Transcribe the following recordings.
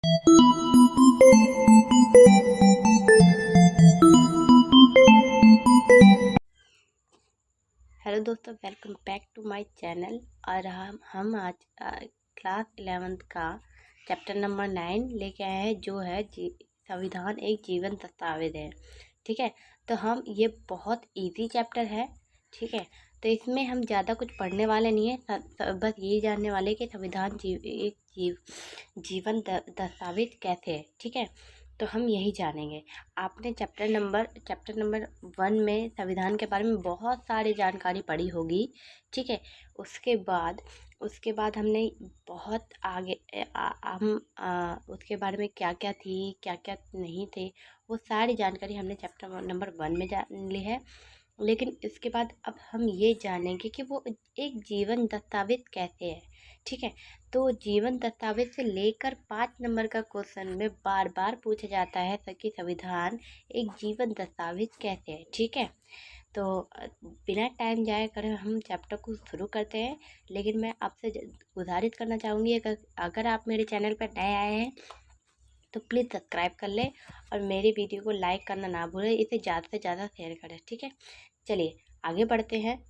Hello दोस्तों, welcome back to my channel. और हम आज क्लास 11th का चैप्टर नंबर 9 लेके आए हैं, जो है संविधान एक जीवन दस्तावेज है। ठीक है, तो हम ये बहुत इजी चैप्टर है। ठीक है, तो इसमें हम ज़्यादा कुछ पढ़ने वाले नहीं है, बस यही जानने वाले कि संविधान जीवन दस्तावेज कैसे है। ठीक है, तो हम यही जानेंगे। आपने चैप्टर नंबर 1 में संविधान के बारे में बहुत सारी जानकारी पढ़ी होगी। ठीक है, उसके बाद हमने बहुत आगे उसके बारे में क्या क्या थी, क्या क्या नहीं थे, वो सारी जानकारी हमने चैप्टर नंबर 1 में जान ली है। लेकिन इसके बाद अब हम ये जानेंगे कि वो एक जीवन दस्तावेज कैसे है। ठीक है, तो जीवन दस्तावेज से लेकर 5 नंबर का क्वेश्चन में बार बार पूछा जाता है कि संविधान एक जीवन दस्तावेज कैसे है। ठीक है, तो बिना टाइम जाए कर हम चैप्टर को शुरू करते हैं। लेकिन मैं आपसे गुजारिश करना चाहूँगी, अगर आप मेरे चैनल पर नए आए हैं तो प्लीज़ सब्सक्राइब कर लें और मेरी वीडियो को लाइक करना ना भूलें, इसे ज़्यादा से ज़्यादा शेयर करें। ठीक है, चलिए आगे बढ़ते हैं।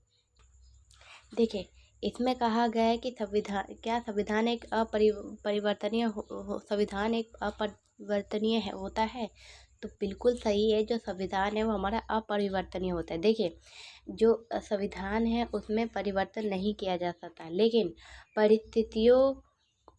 देखिए, इसमें कहा गया है कि संविधान एक संविधान एक अपरिवर्तनीय होता है। तो बिल्कुल सही है, जो संविधान है वो हमारा अपरिवर्तनीय होता है। देखिए, जो संविधान है उसमें परिवर्तन नहीं किया जा सकता, लेकिन परिस्थितियों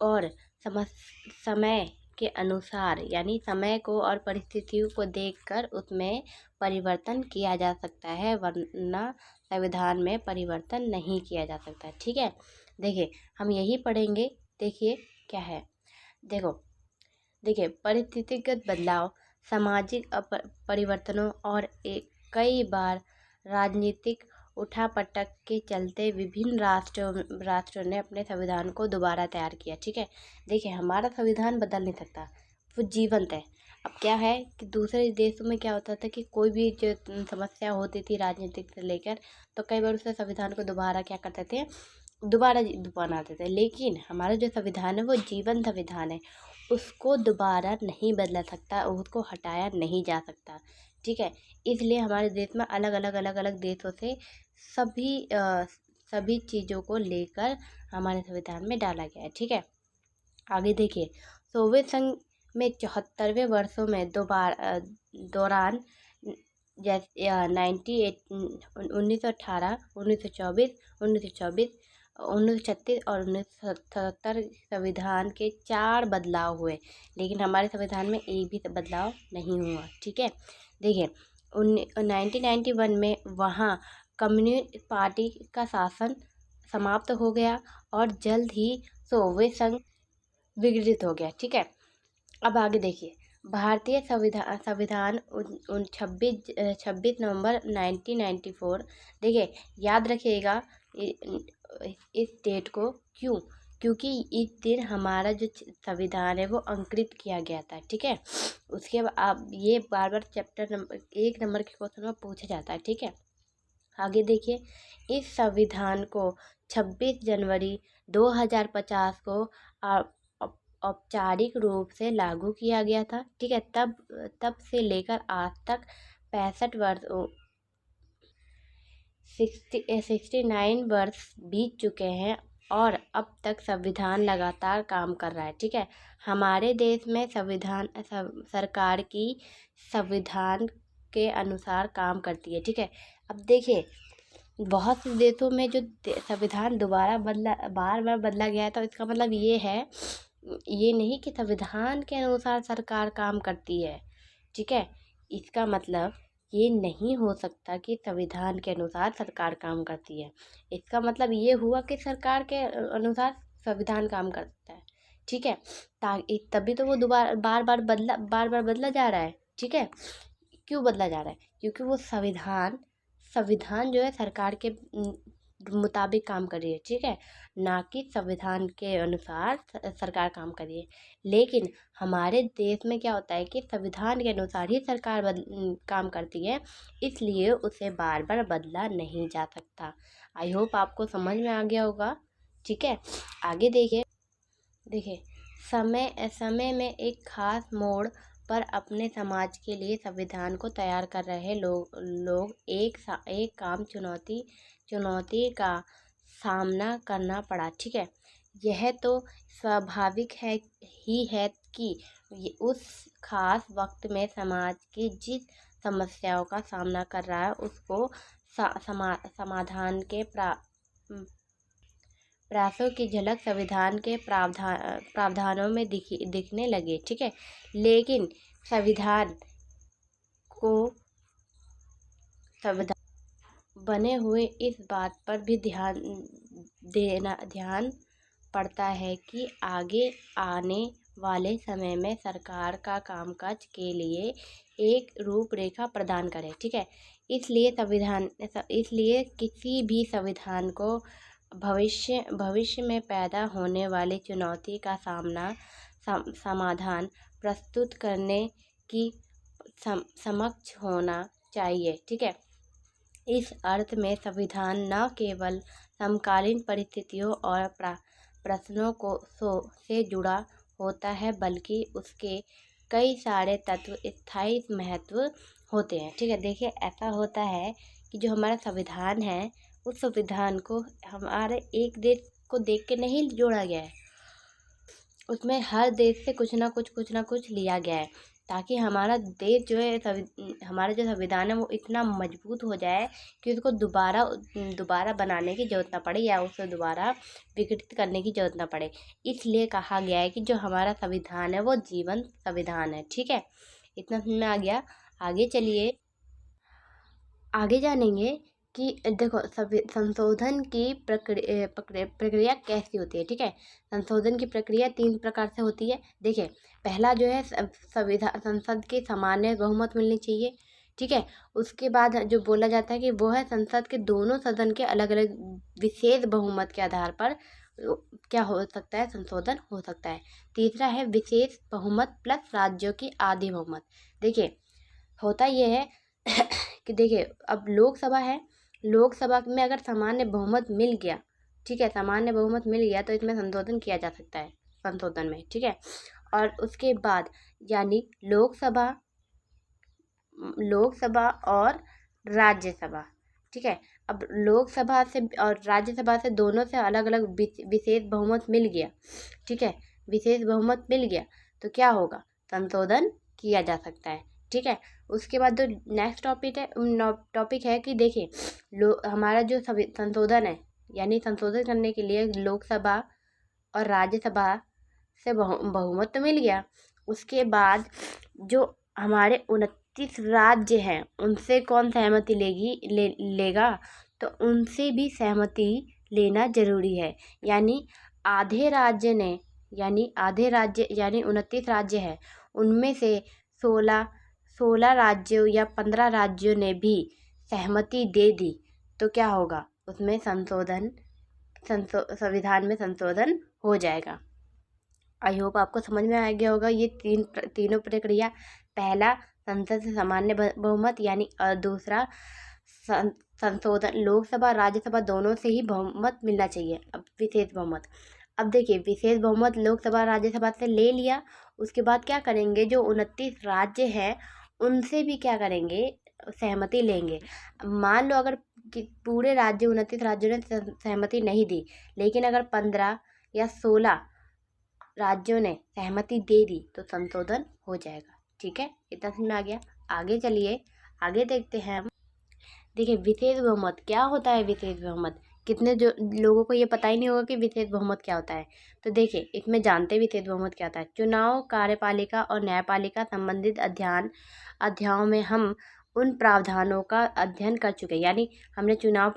और समय के अनुसार, यानी समय को और परिस्थितियों को देखकर उसमें परिवर्तन किया जा सकता है, वरना संविधान में परिवर्तन नहीं किया जा सकता। ठीक है, देखिए हम यही पढ़ेंगे। देखिए क्या है, देखिए परिस्थितिगत बदलाव, सामाजिक परिवर्तनों और कई बार राजनीतिक उठापटक के चलते विभिन्न राष्ट्रों ने अपने संविधान को दोबारा तैयार किया। ठीक है, देखिए हमारा संविधान बदल नहीं सकता, वो जीवंत है। अब क्या है कि दूसरे देशों में क्या होता था कि कोई भी जो समस्या होती थी राजनीतिक से लेकर, तो कई बार उससे संविधान को दोबारा क्या करते थे, दोबारा बनाते थे। लेकिन हमारा जो संविधान है वो जीवन संविधान है, उसको दोबारा नहीं बदला सकता, उसको हटाया नहीं जा सकता। ठीक है, इसलिए हमारे देश में अलग अलग देशों से सभी चीज़ों को लेकर हमारे संविधान में डाला गया है। ठीक है, आगे देखिए, सोवियत संघ में 74वें वर्षों में दौरान जैसे 1918, 1924, 1936 और 1977 संविधान के 4 बदलाव हुए, लेकिन हमारे संविधान में एक भी बदलाव नहीं हुआ। ठीक है, देखिए 1991 में वहाँ कम्युनिस्ट पार्टी का शासन समाप्त हो गया और जल्द ही सोवियत संघ विघटित हो गया। ठीक है, अब आगे देखिए, भारतीय संविधान 26 नवंबर 1994। देखिए याद रखिएगा इस डेट को, क्योंकि इस दिन हमारा जो संविधान है वो अंकित किया गया था। ठीक है, उसके बाद आप ये बार बार चैप्टर नंबर 1 नंबर के क्वेश्चन में पूछा जाता है। ठीक है, आगे देखिए, इस संविधान को 26 जनवरी 2050 को औपचारिक रूप से लागू किया गया था। ठीक है, तब से लेकर आज तक 65 वर्ष 69 वर्ष बीत चुके हैं और अब तक संविधान लगातार काम कर रहा है। ठीक है, हमारे देश में सरकार की संविधान के अनुसार काम करती है। ठीक है, अब देखिए बहुत से देशों में जो संविधान बार बार बदला गया है, तो इसका मतलब ये नहीं कि संविधान के अनुसार सरकार काम करती है। ठीक है, इसका मतलब ये नहीं हो सकता कि संविधान के अनुसार सरकार काम करती है। इसका मतलब ये हुआ कि सरकार के अनुसार संविधान काम करता है। ठीक है, तभी तो वो बार बार बदला जा रहा है। ठीक है, क्यों बदला जा रहा है? क्योंकि वो संविधान जो है सरकार के मुताबिक काम कर रही है। ठीक है, ना कि संविधान के अनुसार सरकार काम कर रही है। लेकिन हमारे देश में क्या होता है कि संविधान के अनुसार ही सरकार काम करती है, इसलिए उसे बार बार बदला नहीं जा सकता। आई होप आपको समझ में आ गया होगा। ठीक है, आगे देखिए समय समय में एक खास मोड़ पर अपने समाज के लिए संविधान को तैयार कर रहे लोग एक काम चुनौती का सामना करना पड़ा। ठीक है, यह तो स्वाभाविक है कि उस खास वक्त में समाज की जिस समस्याओं का सामना कर रहा है उसको समाधान के प्रयासों की झलक संविधान के प्रावधानों में दिखने लगे। ठीक है, लेकिन संविधान को बने हुए इस बात पर भी ध्यान पड़ता है कि आगे आने वाले समय में सरकार का कामकाज के लिए एक रूपरेखा प्रदान करे। ठीक है, इसलिए किसी भी संविधान को भविष्य में पैदा होने वाली चुनौती का समाधान प्रस्तुत करने की समक्ष होना चाहिए। ठीक है, इस अर्थ में संविधान न केवल समकालीन परिस्थितियों और प्रश्नों से जुड़ा होता है, बल्कि उसके कई सारे तत्व स्थायी महत्व होते हैं। ठीक है, देखिए ऐसा होता है कि जो हमारा संविधान है उस संविधान को हमारे एक देश को देख के नहीं जोड़ा गया है, उसमें हर देश से कुछ ना कुछ लिया गया है, ताकि हमारा देश जो है हमारा जो संविधान है वो इतना मजबूत हो जाए कि उसको दोबारा बनाने की जरूरत ना पड़े या उसे दोबारा विघटित करने की जरूरत ना पड़े। इसलिए कहा गया है कि जो हमारा संविधान है वो जीवंत संविधान है। ठीक है, इतना समझ में आ गया। आगे चलिए, आगे जानेंगे कि देखो संशोधन की प्रक्रिया कैसी होती है। ठीक है, संशोधन की प्रक्रिया 3 प्रकार से होती है। देखिए, पहला जो है संसद के सामान्य बहुमत मिलनी चाहिए। ठीक है, उसके बाद जो बोला जाता है कि वो है संसद के दोनों सदन के अलग अलग विशेष बहुमत के आधार पर क्या हो सकता है, संशोधन हो सकता है। तीसरा है विशेष बहुमत प्लस राज्यों की आधी बहुमत। देखिए होता यह है कि देखिए अब लोकसभा है, लोकसभा में अगर सामान्य बहुमत मिल गया, ठीक है, सामान्य बहुमत मिल गया तो इसमें संशोधन किया जा सकता है संशोधन में। ठीक है, और उसके बाद यानी लोकसभा और राज्यसभा। ठीक है, अब लोकसभा से और राज्यसभा से दोनों से अलग अलग विशेष बहुमत मिल गया। ठीक है, विशेष बहुमत मिल गया तो क्या होगा, संशोधन किया जा सकता है। ठीक है, उसके बाद जो नेक्स्ट टॉपिक है कि देखिए हमारा जो संशोधन है, यानी संशोधन करने के लिए लोकसभा और राज्यसभा से बहुमत तो मिल गया। उसके बाद जो हमारे 29 राज्य हैं उनसे कौन सहमति लेगा, तो उनसे भी सहमति लेना जरूरी है। यानी आधे राज्य यानी 29 राज्य है, उनमें से 16 राज्यों या 15 राज्यों ने भी सहमति दे दी तो क्या होगा, उसमें संविधान में संशोधन हो जाएगा। आई होप आपको समझ में आ गया होगा ये तीनों प्रक्रिया। पहला संसद से सामान्य बहुमत यानी, और दूसरा संशोधन लोकसभा राज्यसभा दोनों से ही बहुमत मिलना चाहिए। अब विशेष बहुमत, अब देखिए विशेष बहुमत लोकसभा राज्यसभा से ले लिया, उसके बाद क्या करेंगे, जो 29 राज्य हैं उनसे भी क्या करेंगे, सहमति लेंगे। मान लो अगर पूरे 29 राज्यों ने सहमति नहीं दी, लेकिन अगर 15 या 16 राज्यों ने सहमति दे दी तो संशोधन हो जाएगा। ठीक है, इतना समझ में आ गया। आगे चलिए, आगे देखते हैं हम। देखिए विशेष बहुमत क्या होता है। विशेष बहुमत कितने जो लोगों को ये पता ही नहीं होगा कि विशेष बहुमत क्या होता है। तो देखिए इसमें जानते विशेष बहुमत क्या होता है। चुनाव, कार्यपालिका और न्यायपालिका संबंधित अध्यायों में हम उन प्रावधानों का अध्ययन कर चुके हैं। यानी हमने चुनाव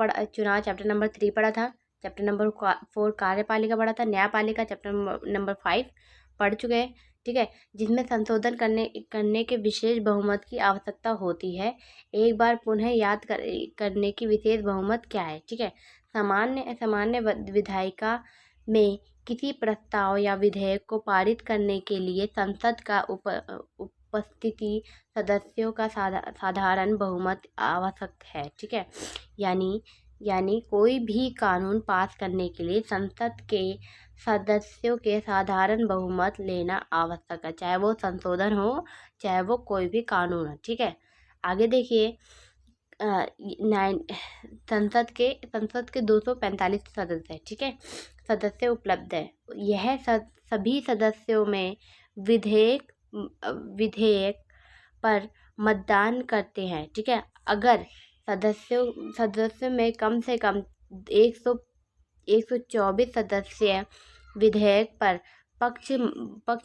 चैप्टर नंबर 3 पढ़ा था, चैप्टर नंबर 4 कार्यपालिका पढ़ा था, न्यायपालिका चैप्टर नंबर 5 पढ़ चुके हैं। ठीक है, जिसमें संशोधन करने के विशेष बहुमत की आवश्यकता होती है। एक बार पुनः याद करने की विशेष बहुमत क्या है। ठीक है, सामान्य विधायिका में किसी प्रस्ताव या विधेयक को पारित करने के लिए संसद का उपस्थिति सदस्यों का साधारण बहुमत आवश्यक है। ठीक है, यानी कोई भी कानून पास करने के लिए संसद के सदस्यों के साधारण बहुमत लेना आवश्यक है, चाहे वो संशोधन हो चाहे वो कोई भी कानून हो। ठीक है, आगे देखिए। नाइन संसद के 245 सदस्य हैं। ठीक है, सदस्य उपलब्ध है। यह सभी सदस्यों में विधेयक पर मतदान करते हैं। ठीक है, अगर सदस्यों में कम से कम 124 सदस्य विधेयक पर पक्ष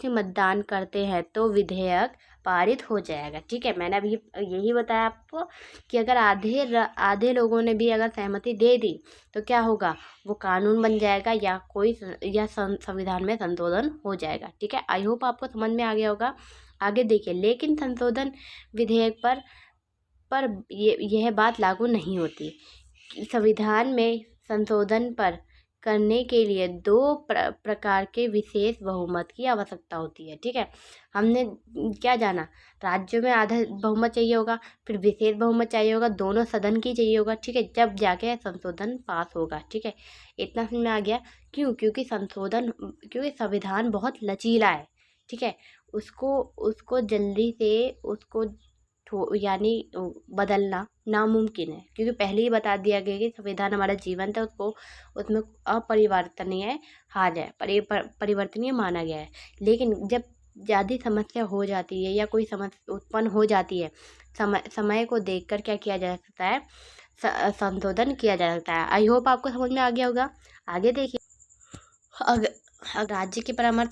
मतदान करते हैं तो विधेयक पारित हो जाएगा। ठीक है, मैंने अभी यही बताया आपको कि अगर आधे लोगों ने भी अगर सहमति दे दी तो क्या होगा, वो कानून बन जाएगा या संविधान में संशोधन हो जाएगा। ठीक है, आई होप आपको समझ में आ गया होगा। आगे देखिए, लेकिन संशोधन विधेयक पर यह बात लागू नहीं होती। संविधान में संशोधन पर करने के लिए दो प्रकार के विशेष बहुमत की आवश्यकता होती है। ठीक है, हमने क्या जाना, राज्यों में आधा बहुमत चाहिए होगा, फिर विशेष बहुमत चाहिए होगा, दोनों सदन की चाहिए होगा। ठीक है, जब जाके संशोधन पास होगा। ठीक है, इतना समझ में आ गया। क्योंकि संविधान बहुत लचीला है। ठीक है, उसको जल्दी से यानी बदलना नामुमकिन है, क्योंकि पहले ही बता दिया गया कि संविधान हमारा जीवन था, उसमें अपरिवर्तनीय परिवर्तनीय माना गया है। लेकिन जब ज़्यादा समस्या हो जाती है या कोई समस्या उत्पन्न हो जाती है, समय को देखकर क्या किया जा सकता है, संशोधन किया जा सकता है। आई होप आपको समझ में आ गया होगा। आगे देखिए, अगर राज्य के परामर्श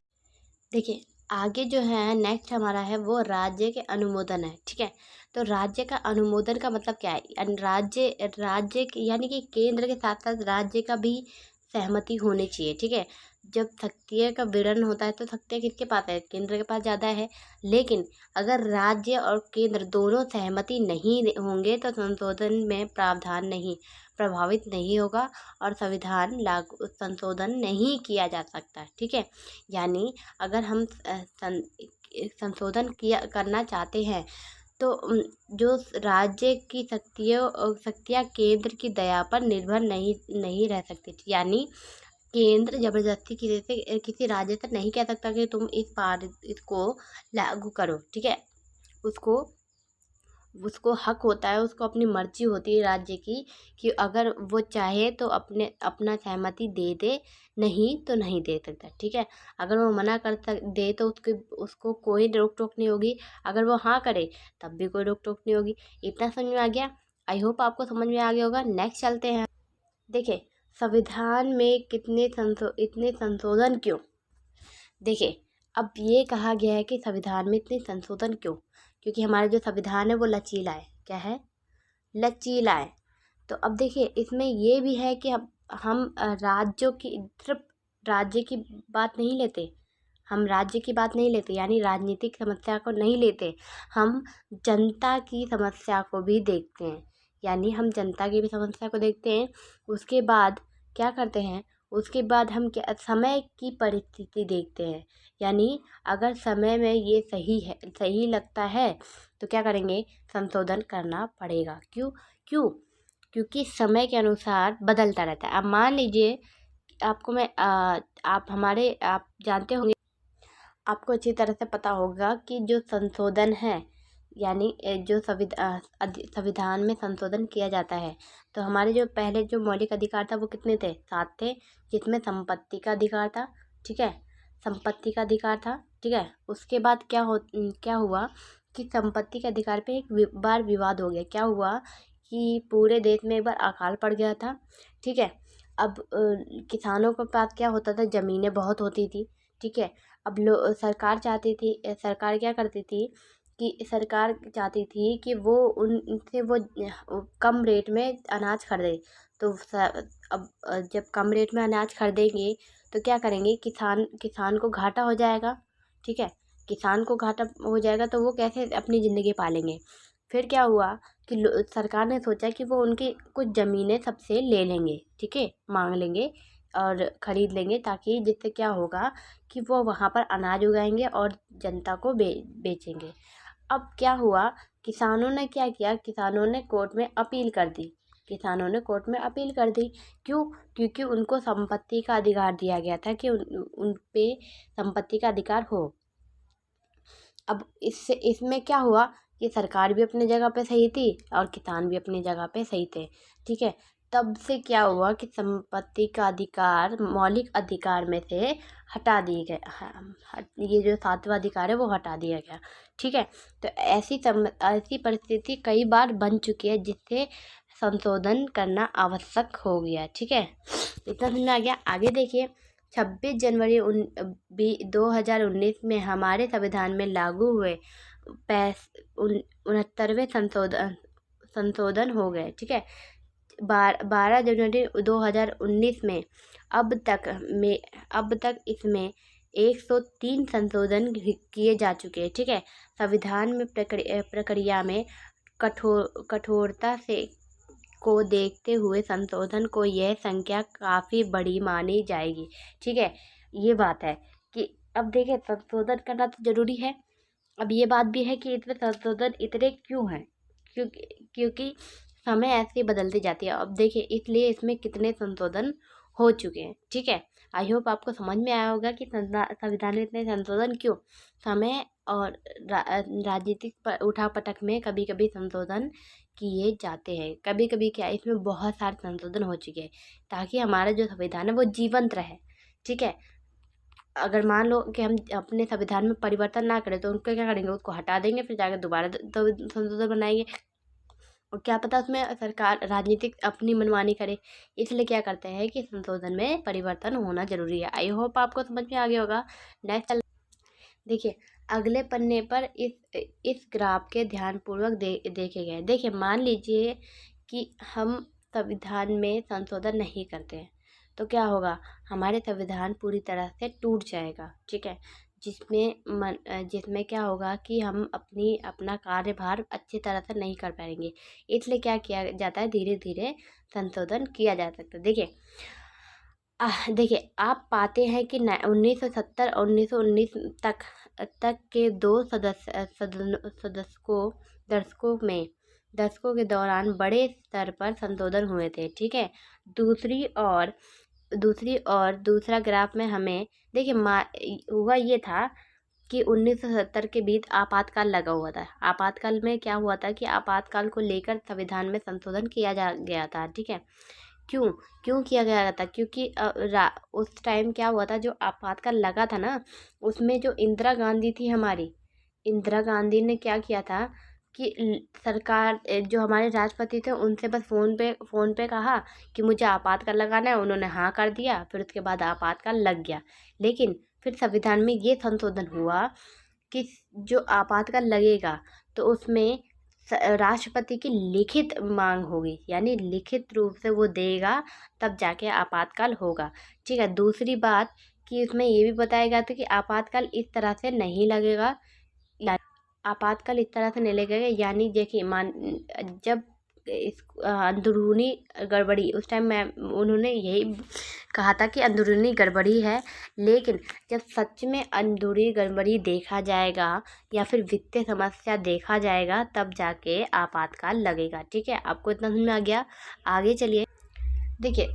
देखिए, आगे जो है नेक्स्ट हमारा है वो राज्य के अनुमोदन है। ठीक है, तो राज्य का अनुमोदन का मतलब क्या है, राज्य यानी कि केंद्र के साथ साथ राज्य का भी सहमति होनी चाहिए। ठीक है, जब शक्तियों का वितरण होता है तो शक्तियाँ किसके पास है, केंद्र के पास ज़्यादा है। लेकिन अगर राज्य और केंद्र दोनों सहमति नहीं होंगे तो संशोधन में प्रावधान नहीं प्रभावित नहीं होगा और संशोधन नहीं किया जा सकता। ठीक है, यानी अगर हम संशोधन करना चाहते हैं तो जो राज्य की शक्तियाँ केंद्र की दया पर निर्भर नहीं रह सकती। यानी केंद्र जबरदस्ती किसी राज्य से नहीं कह सकता कि तुम इसको लागू करो। ठीक है, उसको हक होता है, उसको अपनी मर्जी होती है राज्य की कि अगर वो चाहे तो अपना सहमति दे, नहीं तो नहीं दे सकता। ठीक है, अगर वो मना दे तो उसको कोई रोक टोक नहीं होगी, अगर वो हाँ करे तब भी कोई रोक टोक नहीं होगी। इतना समझ में आ गया। आई होप आपको समझ में आ गया होगा। नेक्स्ट चलते हैं। देखिए, संविधान में इतने संशोधन क्यों। देखिए, अब ये कहा गया है कि संविधान में इतने संशोधन क्यों, क्योंकि हमारा जो संविधान है वो लचीला है। क्या है, लचीला है। तो अब देखिए, इसमें ये भी है कि हम राज्यों की सिर्फ राज्य की बात नहीं लेते, हम राज्य की बात नहीं लेते, यानी राजनीतिक समस्या को नहीं लेते, हम जनता की समस्या को भी देखते हैं। यानी हम जनता की भी समस्या को देखते हैं। उसके बाद क्या करते हैं, उसके बाद हम क्या समय की परिस्थिति देखते हैं। यानी अगर समय में ये सही लगता है तो क्या करेंगे, संशोधन करना पड़ेगा। क्यों क्योंकि समय के अनुसार बदलता रहता है। अब मान लीजिए आप जानते होंगे, आपको अच्छी तरह से पता होगा कि जो संशोधन है, यानी जो संविधान में संशोधन किया जाता है, तो हमारे जो पहले जो मौलिक अधिकार था वो कितने थे, 7 थे, जिसमें संपत्ति का अधिकार था। ठीक है, संपत्ति का अधिकार था। ठीक है, उसके बाद क्या हुआ कि संपत्ति के अधिकार पे एक बार विवाद हो गया। क्या हुआ कि पूरे देश में एक बार अकाल पड़ गया था। ठीक है, अब किसानों के पास क्या होता था, ज़मीनें बहुत होती थी। ठीक है, अब सरकार क्या करती थी कि सरकार चाहती थी कि वो उनसे वो कम रेट में अनाज खरीदे। तो अब जब कम रेट में अनाज खरीदेंगे तो क्या करेंगे, किसान को घाटा हो जाएगा। ठीक है, किसान को घाटा हो जाएगा तो वो कैसे अपनी ज़िंदगी पालेंगे। फिर क्या हुआ कि सरकार ने सोचा कि वो उनकी कुछ ज़मीनें सबसे ले लेंगे। ठीक है, मांग लेंगे और ख़रीद लेंगे, ताकि जिससे क्या होगा कि वो वहाँ पर अनाज उगाएंगे और जनता को बेचेंगे। अब क्या हुआ, किसानों ने क्या किया, किसानों ने कोर्ट में अपील कर दी किसानों ने कोर्ट में अपील कर दी। क्यों? क्योंकि उनको संपत्ति का अधिकार दिया गया था कि उन पे संपत्ति का अधिकार हो। अब इसमें क्या हुआ कि सरकार भी अपनी जगह पे सही थी और किसान भी अपनी जगह पे सही थे। ठीक है, तब से क्या हुआ कि संपत्ति का अधिकार मौलिक अधिकार में से हटा दिए गए। ये जो 7वां अधिकार है वो हटा दिया गया। ठीक है, तो ऐसी परिस्थिति कई बार बन चुकी है जिससे संशोधन करना आवश्यक हो गया। ठीक है, इतना समझ में आ गया। आगे देखिए, 26 जनवरी 2019 में हमारे संविधान में लागू हुए 69वें संशोधन हो गए। ठीक है, 12 जनवरी 2019 में अब तक इसमें 103 संशोधन किए जा चुके हैं। ठीक है, संविधान में प्रक्रिया में कठोरता से को देखते हुए संशोधन को यह संख्या काफ़ी बड़ी मानी जाएगी। ठीक है, ये बात है कि अब देखिए संशोधन करना तो ज़रूरी है। अब ये बात भी है कि इसमें संशोधन इतने क्यों हैं, क्योंकि समय ऐसे बदलती जाती है। अब देखिए इसलिए इसमें कितने संशोधन हो चुके हैं। ठीक है, आई होप आपको समझ में आया होगा कि संविधान में इतने संशोधन क्यों। समय और राजनीतिक उठापटक में कभी कभी संशोधन किए जाते हैं। कभी कभी क्या, इसमें बहुत सारे संशोधन हो चुके हैं ताकि हमारा जो संविधान है वो जीवंत रहे। ठीक है, अगर मान लो कि हम अपने संविधान में परिवर्तन ना करें तो उनको क्या करेंगे, उसको हटा देंगे, फिर जाकर दोबारा संशोधन बनाएंगे और क्या पता उसमें सरकार राजनीतिक अपनी मनमानी करे। इसलिए क्या करते हैं कि संशोधन में परिवर्तन होना जरूरी है। आई होप आपको समझ में आ गया होगा। नेक्स्ट देखिए, अगले पन्ने पर इस ग्राफ के ध्यानपूर्वक देखे गए। देखिए, मान लीजिए कि हम संविधान में संशोधन नहीं करते हैं तो क्या होगा, हमारे संविधान पूरी तरह से टूट जाएगा। ठीक है, जिसमें क्या होगा कि हम अपना कार्यभार अच्छी तरह से नहीं कर पाएंगे। इसलिए क्या किया जाता है, धीरे धीरे संशोधन किया जा सकता है। देखिए आप पाते हैं कि 1970 और 1919 तक के दशकों के दौरान बड़े स्तर पर संशोधन हुए थे। ठीक है, दूसरी और दूसरा ग्राफ में हमें देखिए हुआ ये था कि 1970 के बीच आपातकाल लगा हुआ था। आपातकाल में क्या हुआ था कि आपातकाल को लेकर संविधान में संशोधन किया गया था। ठीक है, क्यों किया गया था, क्योंकि उस टाइम क्या हुआ था, जो आपातकाल लगा था ना, उसमें जो इंदिरा गांधी थी हमारी, इंदिरा गांधी ने क्या किया था कि सरकार जो हमारे राष्ट्रपति थे उनसे बस फ़ोन पे कहा कि मुझे आपातकाल लगाना है, उन्होंने हाँ कर दिया, फिर उसके बाद आपातकाल लग गया। लेकिन फिर संविधान में ये संशोधन हुआ कि जो आपातकाल लगेगा तो उसमें राष्ट्रपति की लिखित मांग होगी, यानी लिखित रूप से वो देगा तब जाके आपातकाल होगा। ठीक है, दूसरी बात कि उसमें ये भी बताया गया था कि आपातकाल इस तरह से नहीं लगेगा, आपातकाल इस तरह से नहीं लगेगा, यानी देखिए जब इस अंदरूनी गड़बड़ी, उस टाइम उन्होंने यही कहा था कि अंदरूनी गड़बड़ी है, लेकिन जब सच में अंदरूनी गड़बड़ी देखा जाएगा या फिर वित्तीय समस्या देखा जाएगा तब जाके आपातकाल लगेगा। ठीक है, आपको इतना समझ में आ गया। आगे चलिए, देखिए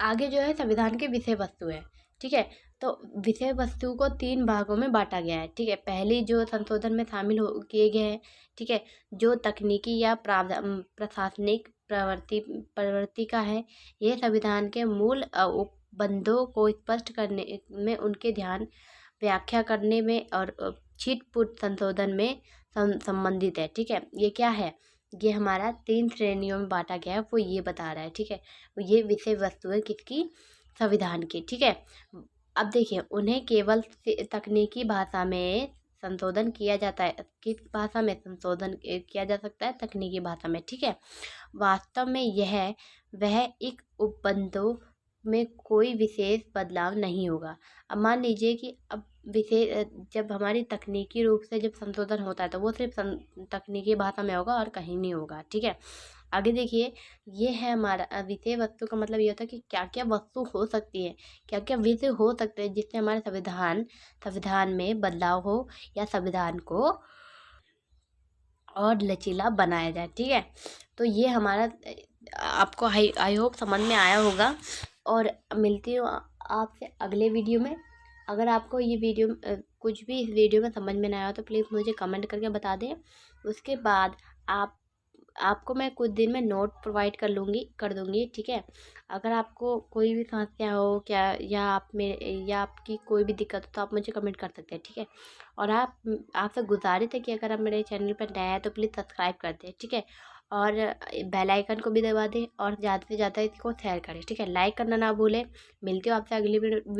आगे जो है संविधान के विषय वस्तु है। ठीक है, तो विषय वस्तु को 3 भागों में बांटा गया है। ठीक है, पहली जो संशोधन में शामिल किए गए हैं, ठीक है, जो तकनीकी या प्रशासनिक प्रवृत्ति का है, यह संविधान के मूल उपबंधों को स्पष्ट करने में, उनके ध्यान व्याख्या करने में और छिटपुट संशोधन में संबंधित है। ठीक है, ये क्या है, ये हमारा 3 श्रेणियों में बांटा गया है, वो ये बता रहा है। ठीक है, ये विषय वस्तु है किसकी, संविधान की। ठीक है, अब देखिए उन्हें केवल तकनीकी भाषा में संशोधन किया जाता है। किस भाषा में संशोधन किया जा सकता है, तकनीकी भाषा में। ठीक है, वास्तव में वह एक उपबंधों में कोई विशेष बदलाव नहीं होगा। अब मान लीजिए कि अब जब हमारी तकनीकी रूप से जब संशोधन होता है तो वो सिर्फ तकनीकी भाषा में होगा और कहीं नहीं होगा। ठीक है, आगे देखिए, ये है हमारा विषय वस्तु का मतलब ये होता है कि क्या क्या वस्तु हो सकती है, क्या क्या विषय हो सकते हैं जिससे हमारे संविधान में बदलाव हो या संविधान को और लचीला बनाया जाए। ठीक है, तो ये हमारा आपको आई होप समझ में आया होगा। और मिलती हूँ आपसे अगले वीडियो में। अगर आपको ये वीडियो कुछ भी इस वीडियो में समझ में ना आया तो प्लीज़ मुझे कमेंट करके बता दें। उसके बाद आपको मैं कुछ दिन में नोट प्रोवाइड कर दूँगी, ठीक है। अगर आपको कोई भी समस्या हो क्या, या आपकी कोई भी दिक्कत हो तो आप मुझे कमेंट कर सकते हैं, ठीक है। और आपसे गुजारिश है कि अगर आप मेरे चैनल पर नए हैं तो प्लीज़ सब्सक्राइब कर दें, ठीक है। और बेल आइकन को भी दबा दें और ज़्यादा से ज़्यादा इसको शेयर करें, ठीक है। लाइक करना ना भूलें। मिलती हूँ आपसे अगली वीडियो